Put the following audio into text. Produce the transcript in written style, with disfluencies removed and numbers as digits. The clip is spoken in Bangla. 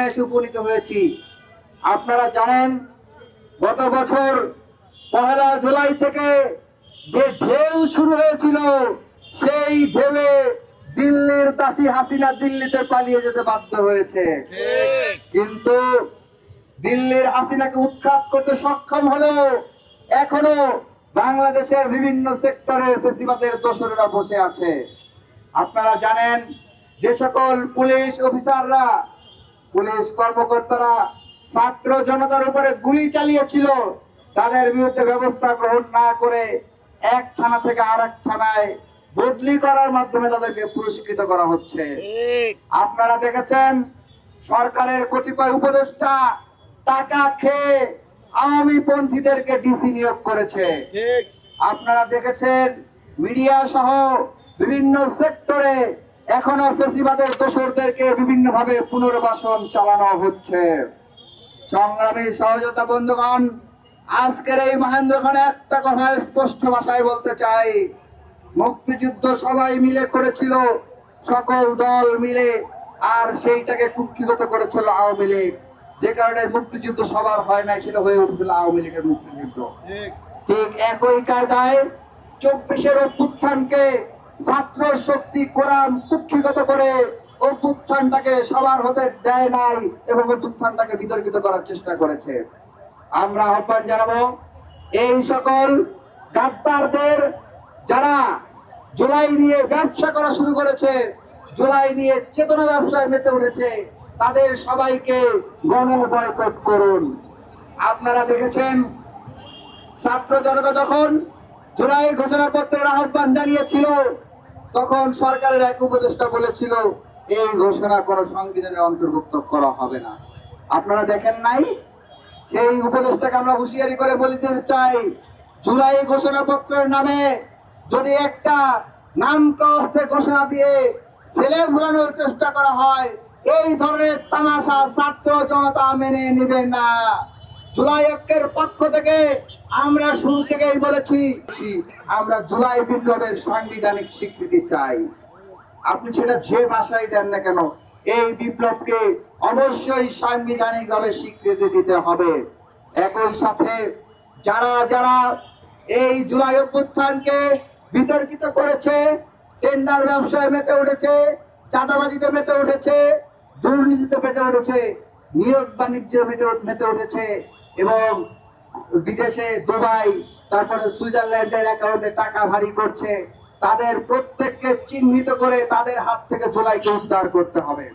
অবস্থানে এসে উপনীত হয়েছি। আপনারা জানেন গত বছর 1 জুলাই থেকে যে ঢেউ শুরু হয়েছিল, সেই ঢেউয়ে দিল্লির দাসী হাসিনা দিল্লিতে পালিয়ে যেতে বাধ্য হয়েছে। কিন্তু দিল্লির হাসিনাকে উৎখাত করতে সক্ষম হলেও এখনো বাংলাদেশের বিভিন্ন সেক্টরে ফেসিবাদের দোসরেরা বসে আছে। আপনারা জানেন যে সকল পুলিশ অফিসাররা, পুলিশ কর্মকর্তারা ছাত্র জনতার উপরে গুলি চালিয়েছিল, তাদের বিরুদ্ধে ব্যবস্থা গ্রহণ না করে এক থানা থেকে আরেক থানায় বদলি করার মাধ্যমে তাদেরকে পুরস্কৃত করা হচ্ছে। আপনারা দেখেছেন সরকারের কতিপয় উপদেষ্টা টাকা খেয়ে আওয়ামী পন্থীদেরকে ডিসি নিয়োগ করেছে। আপনারা দেখেছেন মিডিয়া সহ বিভিন্ন সেক্টরে এখনো ফেসিবাদের দোসরদেরকে বিভিন্ন ভাবে পুনর্বাসন চালানো হচ্ছে। সংগ্রামী সহযোদ্ধা বন্ধুগণ, আজকের এই মহেন্দ্রক্ষণে একটা কথা স্পষ্ট ভাষায় বলতে চাই, মুক্তিযুদ্ধ সবাই মিলে করেছিল, সকল দল মিলে, আর সেইটাকে কুক্ষিগত করেছিল আওয়ামী লীগ। যে কারণে মুক্তিযুদ্ধ সবার হয় নাই, সেটা হয়ে উঠেছিল আওয়ামী লীগের মুক্তিযুদ্ধ। ঠিক একই কায়দায় 24-এর অভ্যুত্থানকে ছাত্র শক্তি কোরআন কুক্ষিগত করে অভ্যুত্থানটাকে সবার হতে দেয় নাই এবং অভ্যুত্থানটাকে বিতর্কিত করার চেষ্টা করেছে। আমরা আহ্বান জানাবো এই সকল গাদ্দারদের, যারা জুলাই নিয়ে ব্যবসা করা শুরু করেছে, জুলাই নিয়ে চেতনা ব্যবসায় মেতে উঠেছে, তাদের সবাইকে গণ বয়কট করুন। আপনারা দেখেছেন ছাত্র জনতা যখন জুলাই ঘোষণাপত্রের আহ্বান জানিয়েছিল, তখন সরকারের এক উপদেষ্টা বলেছিল এই ঘোষণা কোন সংবিধানের অন্তর্ভুক্ত করা হবে না। আপনারা দেখেন নাই? সেই উপদেষ্টাকে আমরা হুঁশিয়ারি করে বলে দিতে চাই, জুলাই ঘোষণাপত্রের নামে যদি একটা নাম কাস্তে ঘোষণা দিয়ে ছেলে ভুলানোর চেষ্টা করা হয়, এই ধরনের তামাশা ছাত্র জনতা মেনে নেবেন না। জুলাই ঐক্যের পক্ষ থেকে আমরা শুরু থেকেই বলেছি, আমরা জুলাই বিপ্লবের সাংবিধানিক স্বীকৃতি চাই। আপনি সেটা যে ভাষায় দেন না কেন, এই বিপ্লবকে অবশ্যই সাংবিধানিক ভাবে স্বীকৃতি দিতে হবে। একই সাথে যারা যারা এই জুলাই অভ্যুত্থানকে বিতর্কিত করেছে, টেন্ডার ব্যবসায় মেতে উঠেছে, চাঁদাবাজিতে মেতে উঠেছে, দুর্নীতিতে মেতে উঠেছে, নিয়োগ বাণিজ্যে মেতে উঠেছে এবং বিদেশে দুবাই, তারপরে সুইজারল্যান্ডের অ্যাকাউন্টে টাকা ভারী করছে, তাদের প্রত্যেককে চিহ্নিত করে তাদের হাত থেকে জুলাইকে উদ্ধার করতে হবে।